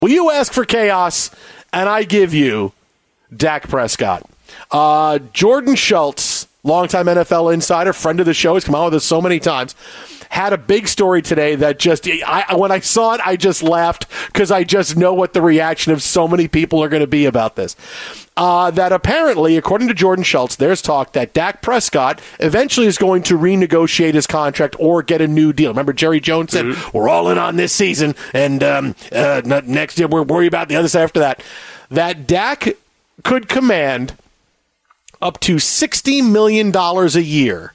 Well, you ask for chaos, and I give you Dak Prescott. Jordan Schultz, longtime NFL insider, friend of the show, has come on with us so many times, had a big story today that just, when I saw it, I just laughed because I just know what the reaction of so many people are going to be about this. That apparently, according to Jordan Schultz, there's talk that Dak Prescott eventually is going to renegotiate his contract or get a new deal. Remember, Jerry Jones said, we're all in on this season, and next year we're worried about the other side after that. That Dak could command up to $60 million a year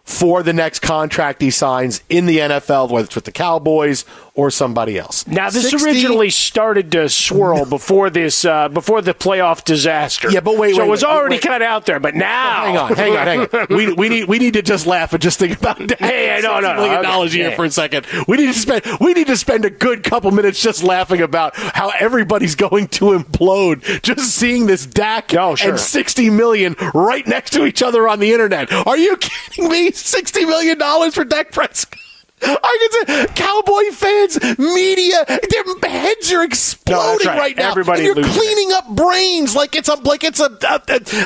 for the next contract he signs in the NFL, whether it's with the Cowboys or somebody else. Now, this originally started to swirl before the playoff disaster. Yeah, but wait, so it was already kind of out there. But now, hang on. We need to just laugh and just think about that. Hey, no, $60 million a year for a second. We need to spend a good couple minutes just laughing about how everybody's going to implode just seeing this Dak and $60 million right next to each other on the internet. Are you kidding me? $60 million for Dak Prescott. I can say, Cowboy fans, media, their heads are exploding right now. Everybody, and you're cleaning up brains like it's a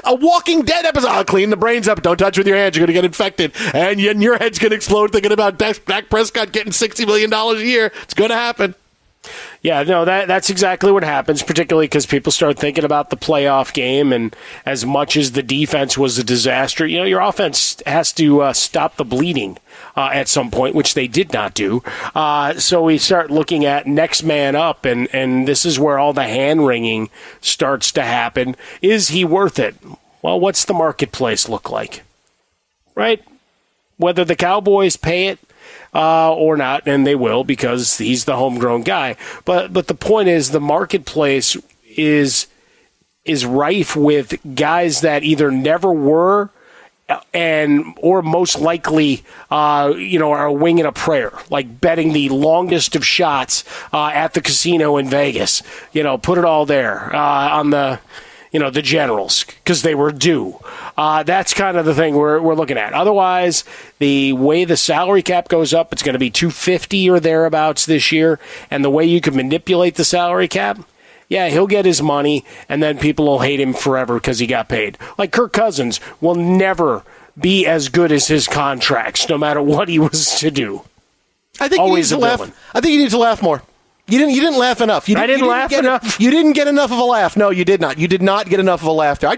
Walking Dead episode. I'll clean the brains up. Don't touch with your hands. You're going to get infected. And your head's going to explode thinking about Dak Prescott getting $60 million a year. It's going to happen. Yeah, no, that's exactly what happens, particularly because people start thinking about the playoff game, and as much as the defense was a disaster, your offense has to stop the bleeding at some point, which they did not do. So we start looking at next man up, and this is where all the hand-wringing starts to happen. Is he worth it? Well, what's the marketplace look like? Right? Whether the Cowboys pay it, or not, and they will because he's the homegrown guy. But the point is, the marketplace is rife with guys that either never were or most likely are a wing and a prayer, like betting the longest of shots at the casino in Vegas. Put it all there on the Generals, because they were due. That's kind of the thing we're looking at. Otherwise, the way the salary cap goes up, it's going to be $250 or thereabouts this year. And the way you can manipulate the salary cap, yeah, he'll get his money, and then people will hate him forever because he got paid. Like Kirk Cousins will never be as good as his contracts, no matter what he was to do. I think always you need to laugh. I think you need to laugh more. You didn't laugh enough. I didn't laugh enough. You didn't get enough of a laugh. No, you did not. You did not get enough of a laugh there. I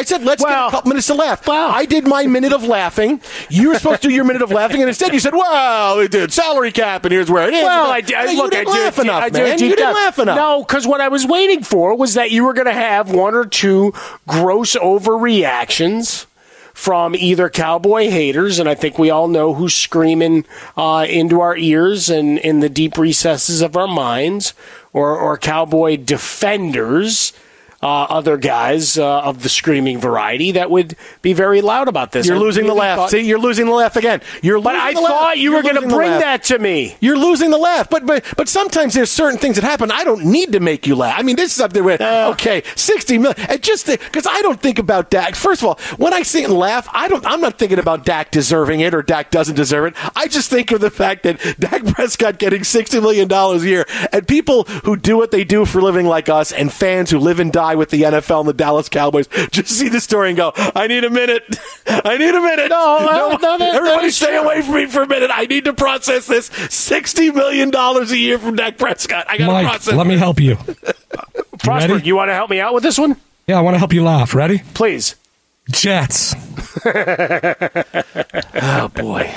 said, let's get a couple minutes to laugh. Wow. I did my minute of laughing. You were supposed to do your minute of laughing, and instead you said, well, it did salary cap, and here's where it is. Well, you didn't laugh enough, man. You didn't laugh enough. No, because what I was waiting for was that you were going to have one or two gross overreactions from either Cowboy haters, and I think we all know who's screaming into our ears and in the deep recesses of our minds, or Cowboy defenders, other guys of the screaming variety that would be very loud about this. You're losing the laugh. See, you're losing the laugh again. But I thought you were going to bring that to me. You're losing the laugh. But sometimes there's certain things that happen. I don't need to make you laugh. I mean, this is up there with, okay, $60 million. And just because I don't think about Dak. First of all, when I see it and laugh, I'm not thinking about Dak deserving it or Dak doesn't deserve it. I just think of the fact that Dak Prescott getting $60 million a year, and people who do what they do for a living like us, and fans who live and die with the NFL and the Dallas Cowboys, just see the story and go, I need a minute. I need a minute. No, everybody stay away from me for a minute. I need to process this $60 million a year from Dak Prescott. I got to process let me help you. Prosper, you want to help me out with this one? Yeah, I want to help you laugh. Ready? Please. Jets. Oh, boy.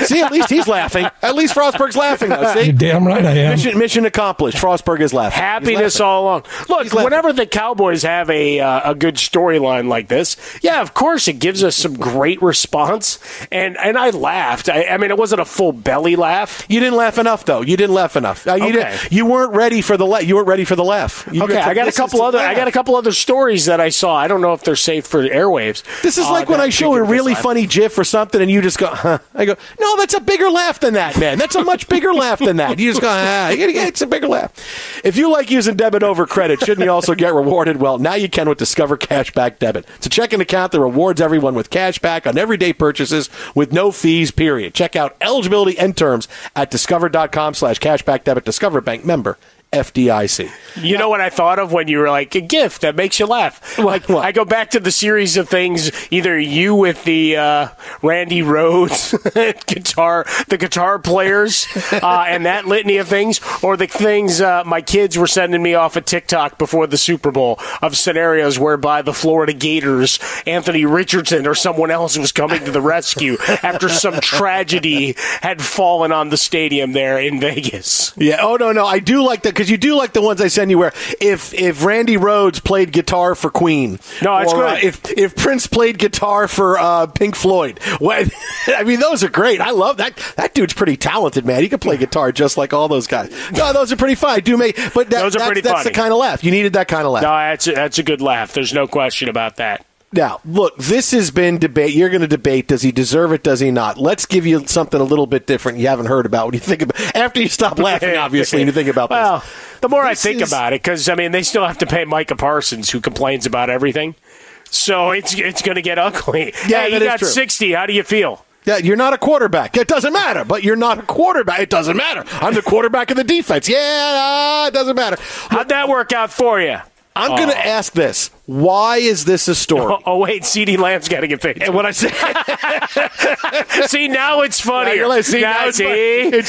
See, at least he's laughing. At least Frostberg's laughing, though. See? You're damn right I am. Mission accomplished. Frostberg is laughing. Happiness all along. Look, whenever the Cowboys have a good storyline like this, yeah, of course it gives us some great response. And I laughed. I mean, it wasn't a full belly laugh. You didn't laugh enough, though. You didn't laugh enough. You weren't ready for the laugh. You weren't ready for the laugh. I got a couple other stories that I saw. I don't know if they're safe for airwaves. This is like when I show a really funny GIF or something, and you just go, huh. I go, no, that's a bigger laugh than that, man. That's a much bigger laugh than that. You just go, it's a bigger laugh. If you like using debit over credit, shouldn't you also get rewarded? Well, now you can with Discover Cashback Debit. It's a checking account that rewards everyone with cash back on everyday purchases with no fees, period. Check out eligibility and terms at discover.com/cashback debit. Discover Bank member FDIC. You know what I thought of when you were like, a gift that makes you laugh? What? I go back to the series of things, either you with the Randy Rhoads the guitar players, and that litany of things, or the things my kids were sending me off of TikTok before the Super Bowl of scenarios whereby the Florida Gators, Anthony Richardson, or someone else was coming to the rescue after some tragedy had fallen on the stadium there in Vegas. Yeah. Oh, no. I do like that because you do like the ones I send you where if Randy Rhoads played guitar for Queen. No, that's or, good. If Prince played guitar for Pink Floyd. I mean, those are great. I love that. That dude's pretty talented, man. He can play guitar just like all those guys. No, those are pretty fun. But those are pretty funny. That's the kind of laugh. You needed that kind of laugh. No, that's a good laugh. There's no question about that. Now, look, this has been debate. You're going to debate, does he deserve it, does he not? Let's give you something a little bit different you haven't heard about. What do you think about after you stop laughing, obviously, and you think about this? The more I think about it, because, I mean, they still have to pay Micah Parsons, who complains about everything. So it's going to get ugly. Yeah, hey, you got 60. How do you feel? Yeah, you're not a quarterback. It doesn't matter, but you're not a quarterback. It doesn't matter. I'm the quarterback of the defense. Yeah, it doesn't matter. How'd that work out for you? I'm going to ask this. Why is this a story? Oh wait, CeeDee Lamb's got to get paid. And what I say? See, now it's funny.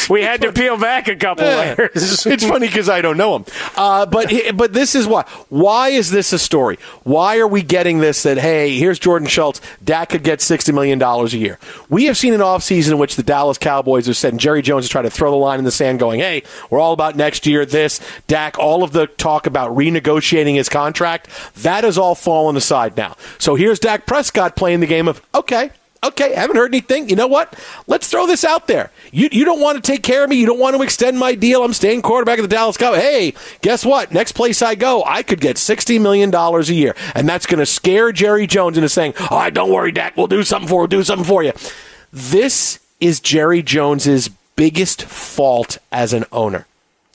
We had to peel back a couple layers. It's funny because I don't know him. But this is why. Why is this a story? Why are we getting this that, hey, here's Jordan Schultz. Dak could get $60 million a year. We have seen an offseason in which the Dallas Cowboys have said, and Jerry Jones is trying to throw the line in the sand going, hey, we're all about next year, this, Dak, all of the talk about renegotiating his contract, that has all fallen aside now. So here's Dak Prescott playing the game of, okay, haven't heard anything. You know what? Let's throw this out there. You don't want to take care of me. You don't want to extend my deal. I'm staying quarterback of the Dallas Cowboys. Hey, guess what? Next place I go, I could get $60 million a year. And that's going to scare Jerry Jones into saying, all right, don't worry, Dak. We'll do something for you. This is Jerry Jones's biggest fault as an owner.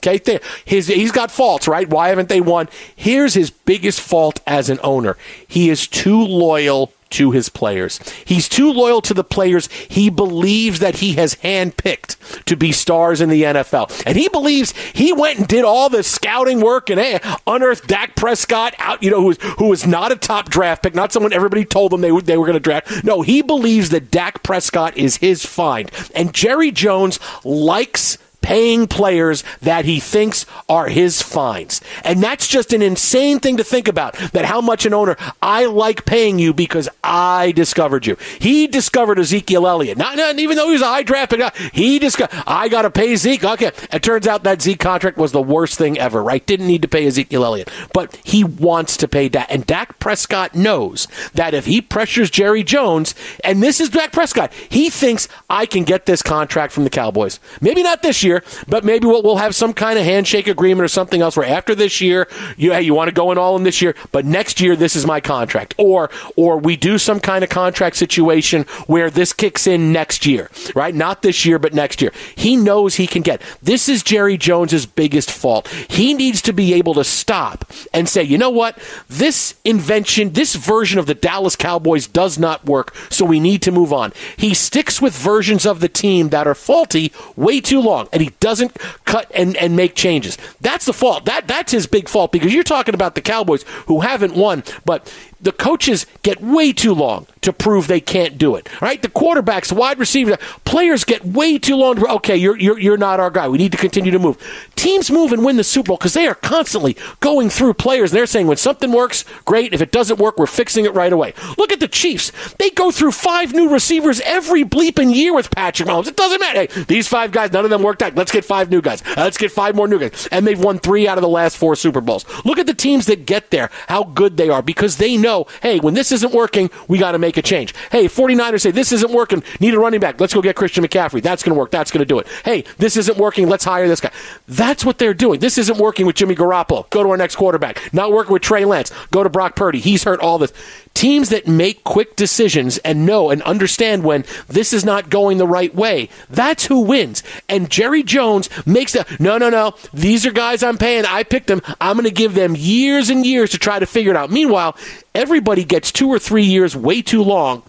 Okay, he's got faults, right? Why haven't they won? Here's his biggest fault as an owner. He is too loyal to his players. He's too loyal to the players he believes that he has handpicked to be stars in the NFL. And he believes he went and did all the scouting work and unearthed Dak Prescott out, who was not a top draft pick, not someone everybody told them they were going to draft. No, he believes that Dak Prescott is his find. And Jerry Jones likes paying players that he thinks are his finds. And that's just an insane thing to think about, that how much an owner, I like paying you because I discovered you. He discovered Ezekiel Elliott. Not even though he was a high draft pick, he discovered, I got to pay Zeke. Okay. It turns out that Zeke contract was the worst thing ever, right? Didn't need to pay Ezekiel Elliott. But he wants to pay Dak. And Dak Prescott knows that if he pressures Jerry Jones, and this is Dak Prescott, he thinks I can get this contract from the Cowboys. Maybe not this year, but maybe we'll have some kind of handshake agreement or something else where after this year, you want to go in all in this year, but next year this is my contract. Or we do some kind of contract situation where this kicks in next year, right? Not this year, but next year. He knows he can get. This is Jerry Jones's biggest fault. He needs to be able to stop and say, you know what? This invention, this version of the Dallas Cowboys does not work, so we need to move on. He sticks with versions of the team that are faulty way too long, and he doesn't cut and make changes. That's the fault. That's his big fault, because you're talking about the Cowboys who haven't won, but the coaches get way too long to prove they can't do it. Right? The quarterbacks, the wide receivers, players get way too long to, okay, you're not our guy. We need to continue to move. Teams move and win the Super Bowl because they are constantly going through players. And they're saying when something works, great. If it doesn't work, we're fixing it right away. Look at the Chiefs. They go through 5 new receivers every bleeping year with Patrick Mahomes. It doesn't matter. Hey, these 5 guys, none of them worked out. Let's get 5 new guys. Let's get 5 more new guys. And they've won 3 out of the last 4 Super Bowls. Look at the teams that get there, how good they are, because they know, hey, when this isn't working, we got to make a change. Hey, 49ers say, this isn't working, need a running back. Let's go get Christian McCaffrey. That's going to work. That's going to do it. Hey, this isn't working. Let's hire this guy. That's what they're doing. This isn't working with Jimmy Garoppolo. Go to our next quarterback. Not working with Trey Lance. Go to Brock Purdy. He's hurt, all this. Teams that make quick decisions and know and understand when this is not going the right way, that's who wins. And Jerry Jones makes that, no, these are guys I'm paying. I picked them. I'm going to give them years and years to try to figure it out. Meanwhile, everybody gets 2 or 3 years way too long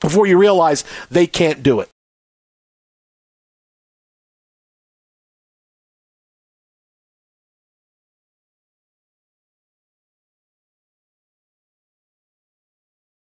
before you realize they can't do it.